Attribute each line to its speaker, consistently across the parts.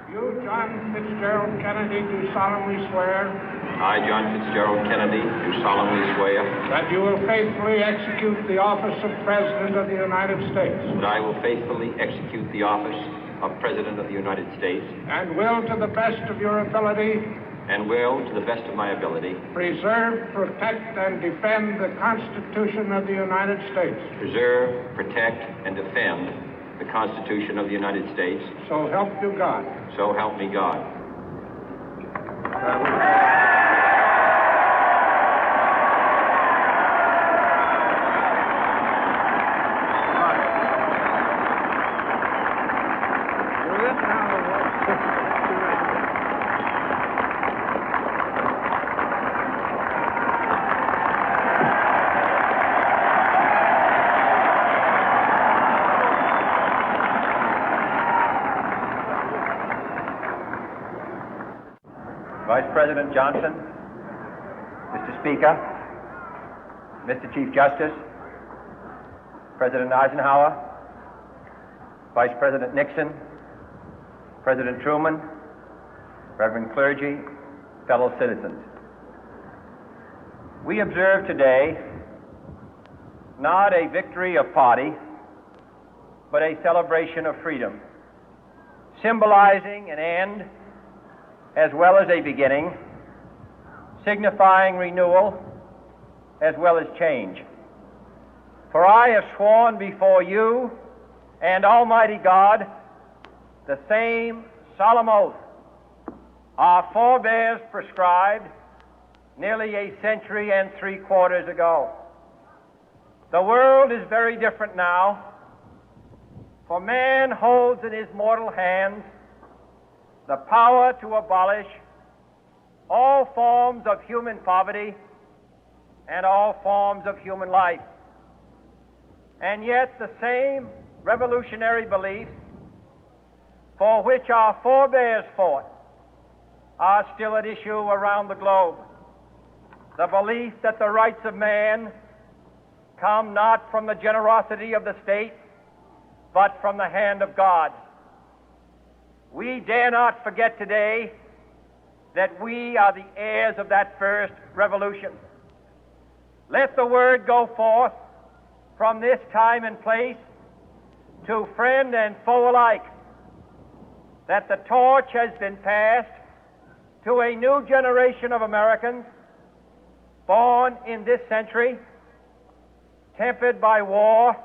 Speaker 1: You, John Fitzgerald Kennedy, do solemnly swear
Speaker 2: I, John Fitzgerald Kennedy, do solemnly swear
Speaker 1: that you will faithfully execute the office of President of the United States
Speaker 2: that I will faithfully execute the office of President of the United States
Speaker 1: and will, to the best of your ability,
Speaker 2: and will, to the best of my ability,
Speaker 1: preserve, protect, and defend the Constitution of the United States.
Speaker 2: preserve, protect, and defend the Constitution of the United States.
Speaker 1: So help you God.
Speaker 2: So help me God.
Speaker 3: Vice President Johnson, Mr. Speaker, Mr. Chief Justice, President Eisenhower, Vice President Nixon, President Truman, Reverend clergy, fellow citizens. We observe today not a victory of party, but a celebration of freedom, symbolizing an end as well as a beginning, signifying renewal as well as change. For I have sworn before you and Almighty God the same solemn oath our forebears prescribed nearly a century and 3/4 ago. The world is very different now, for man holds in his mortal hands the power to abolish all forms of human poverty and all forms of human life. And yet the same revolutionary beliefs for which our forebears fought are still at issue around the globe. The belief that the rights of man come not from the generosity of the state, but from the hand of God. We dare not forget today that we are the heirs of that first revolution. Let the word go forth from this time and place to friend and foe alike that the torch has been passed to a new generation of Americans born in this century, tempered by war,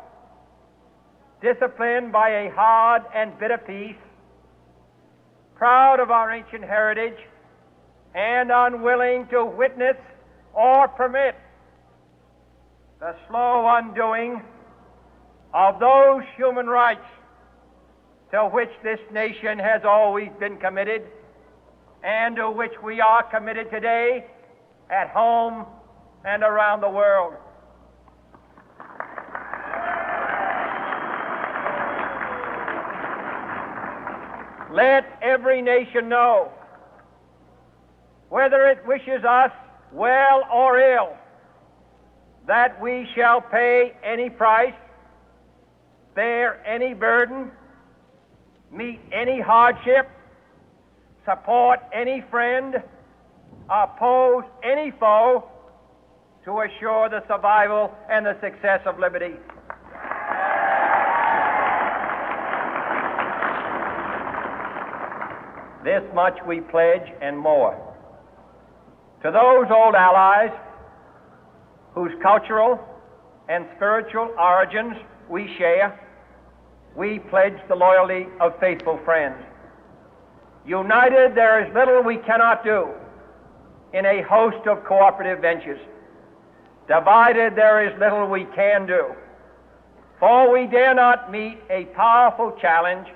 Speaker 3: disciplined by a hard and bitter peace, proud of our ancient heritage, and unwilling to witness or permit the slow undoing of those human rights to which this nation has always been committed and to which we are committed today at home and around the world. Let every nation know, whether it wishes us well or ill, that we shall pay any price, bear any burden, meet any hardship, support any friend, oppose any foe to assure the survival and the success of liberty. This much we pledge and more. To those old allies whose cultural and spiritual origins we share, we pledge the loyalty of faithful friends. United, there is little we cannot do in a host of cooperative ventures. Divided, there is little we can do, for we dare not meet a powerful challenge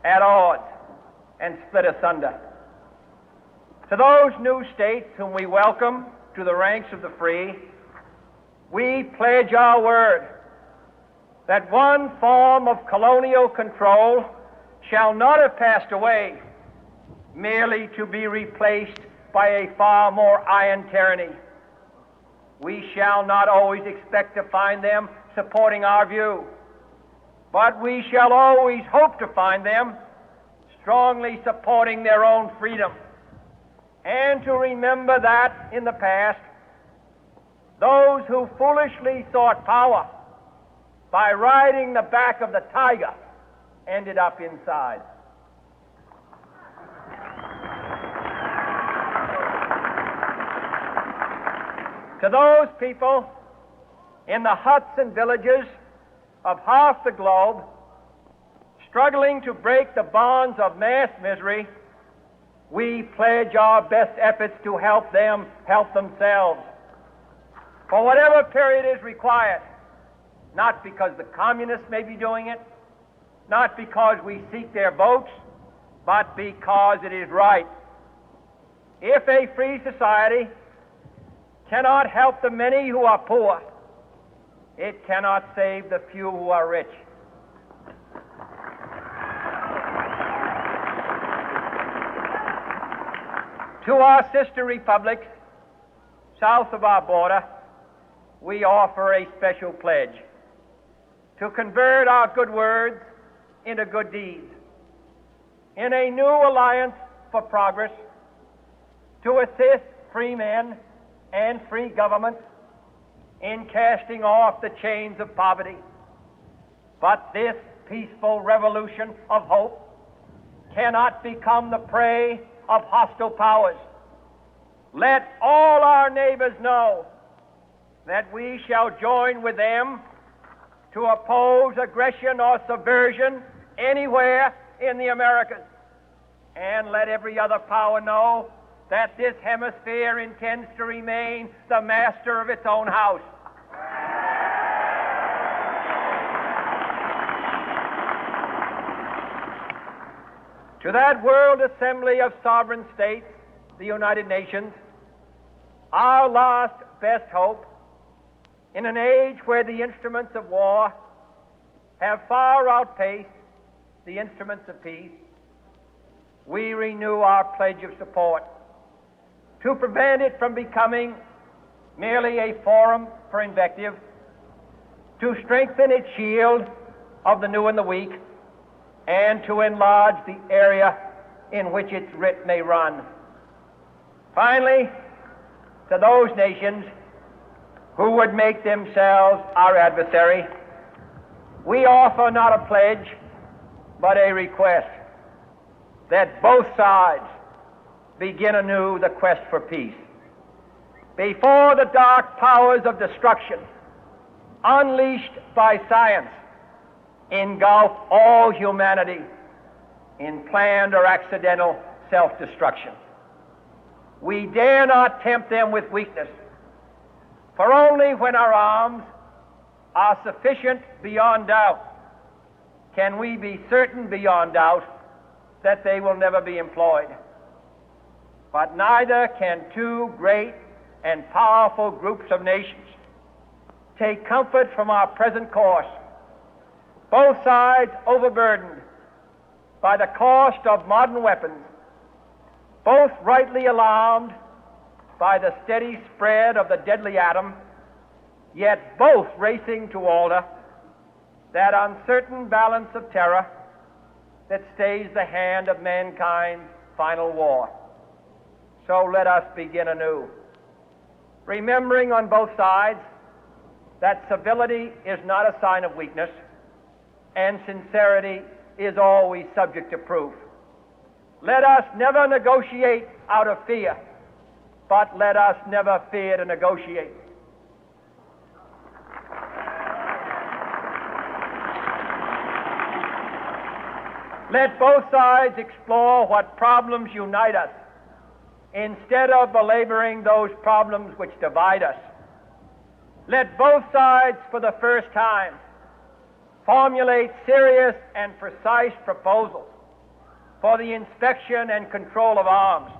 Speaker 3: at odds and split asunder. To those new states whom we welcome to the ranks of the free, we pledge our word that one form of colonial control shall not have passed away, merely to be replaced by a far more iron tyranny. We shall not always expect to find them supporting our view, but we shall always hope to find them strongly supporting their own freedom, and to remember that in the past, those who foolishly sought power by riding the back of the tiger ended up inside. To those people in the huts and villages of half the globe struggling to break the bonds of mass misery, we pledge our best efforts to help them help themselves for whatever period is required, not because the communists may be doing it, not because we seek their votes, but because it is right. If a free society cannot help the many who are poor, it cannot save the few who are rich. To our sister republics south of our border, we offer a special pledge to convert our good words into good deeds, in a new alliance for progress, to assist free men and free governments in casting off the chains of poverty. But this peaceful revolution of hope cannot become the prey of hostile powers. Let all our neighbors know that we shall join with them to oppose aggression or subversion anywhere in the Americas. And let every other power know that this hemisphere intends to remain the master of its own house. To that World Assembly of Sovereign States, the United Nations, our last best hope, in an age where the instruments of war have far outpaced the instruments of peace, we renew our pledge of support to prevent it from becoming merely a forum for invective, to strengthen its shield of the new and the weak, and to enlarge the area in which its writ may run. Finally, to those nations who would make themselves our adversary, we offer not a pledge, but a request that both sides begin anew the quest for peace. Before the dark powers of destruction, unleashed by science, engulf all humanity in planned or accidental self-destruction, we dare not tempt them with weakness, for only when our arms are sufficient beyond doubt can we be certain beyond doubt that they will never be employed. But neither can two great and powerful groups of nations take comfort from our present course, both sides overburdened by the cost of modern weapons, both rightly alarmed by the steady spread of the deadly atom, yet both racing to alter that uncertain balance of terror that stays the hand of mankind's final war. So let us begin anew, remembering on both sides that civility is not a sign of weakness, and sincerity is always subject to proof. Let us never negotiate out of fear, but let us never fear to negotiate. Let both sides explore what problems unite us, instead of belaboring those problems which divide us. Let both sides, for the first time, formulate serious and precise proposals for the inspection and control of arms,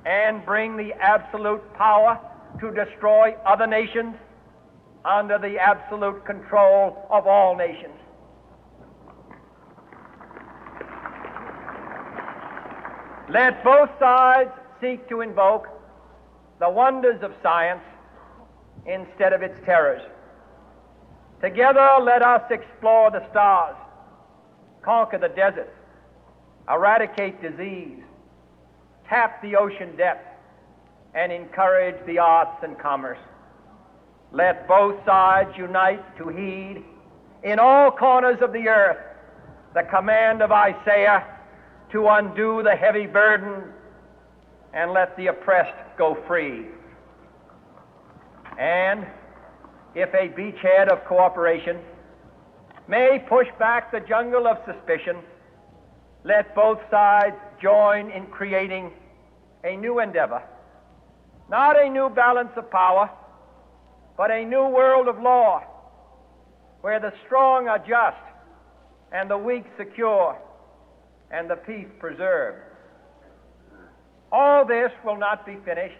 Speaker 3: and bring the absolute power to destroy other nations under the absolute control of all nations. Let both sides seek to invoke the wonders of science instead of its terrors. Together, let us explore the stars, conquer the deserts, eradicate disease, tap the ocean depth, and encourage the arts and commerce. Let both sides unite to heed in all corners of the earth the command of Isaiah to undo the heavy burden and let the oppressed go free. And if a beachhead of cooperation may push back the jungle of suspicion, let both sides join in creating a new endeavor, not a new balance of power, but a new world of law, where the strong are just and the weak secure and the peace preserved. All this will not be finished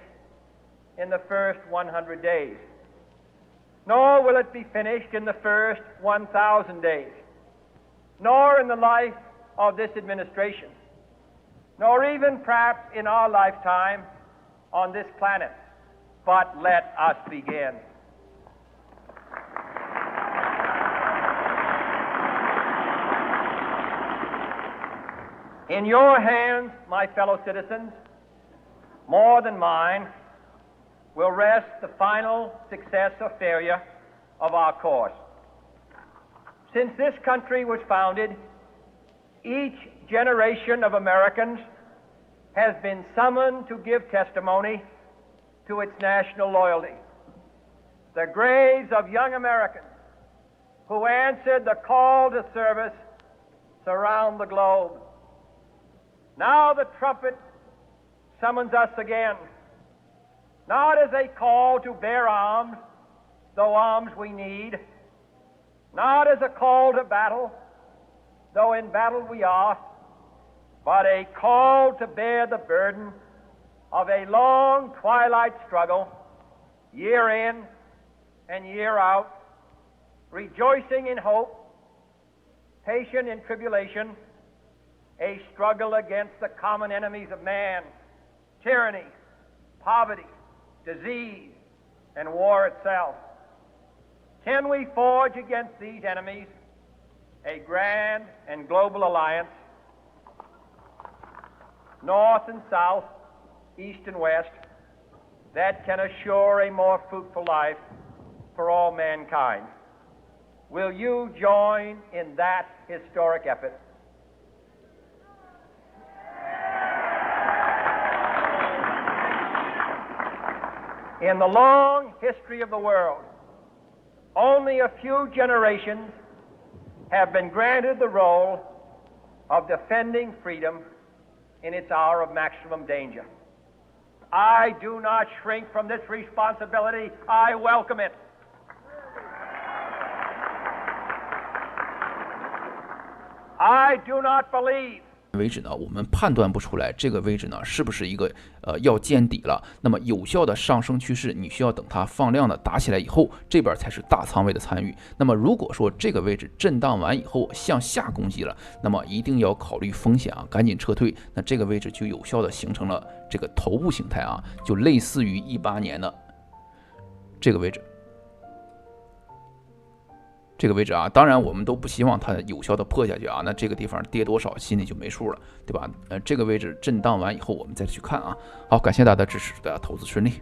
Speaker 3: in the first 100 days, nor will it be finished in the first 1,000 days, nor in the life of this administration, nor even perhaps in our lifetime on this planet. But let us begin. In your hands, my fellow citizens, more than mine, will rest the final success or failure of our course. Since this country was founded, each generation of Americans has been summoned to give testimony to its national loyalty. The graves of young Americans who answered the call to service surround the globe. Now the trumpet summons us again, not as a call to bear arms, though arms we need, not as a call to battle, though in battle we are, but a call to bear the burden of a long twilight struggle, year in and year out, rejoicing in hope, patient in tribulation, a struggle against the common enemies of man, tyranny, poverty, disease, and war itself. Can we forge against these enemies a grand and global alliance, north and south, east and west, that can assure a more fruitful life for all mankind? Will you join in that historic effort? In the long history of the world, only a few generations have been granted the role of defending freedom in its hour of maximum danger. I do not shrink from this responsibility. I welcome it. I do not believe
Speaker 4: 为止呢，我们判断不出来这个位置呢是不是一个要见底了。那么有效的上升趋势，你需要等它放量的打起来以后，这边才是大仓位的参与。那么如果说这个位置震荡完以后向下攻击了，那么一定要考虑风险啊，赶紧撤退。那这个位置就有效的形成了这个头部形态啊，就类似于18年的这个位置。这个位置啊，当然我们都不希望它有效的破下去啊，那这个地方跌多少心里就没数了，对吧？这个位置震荡完以后，我们再去看啊。好，感谢大家的支持，大家投资顺利。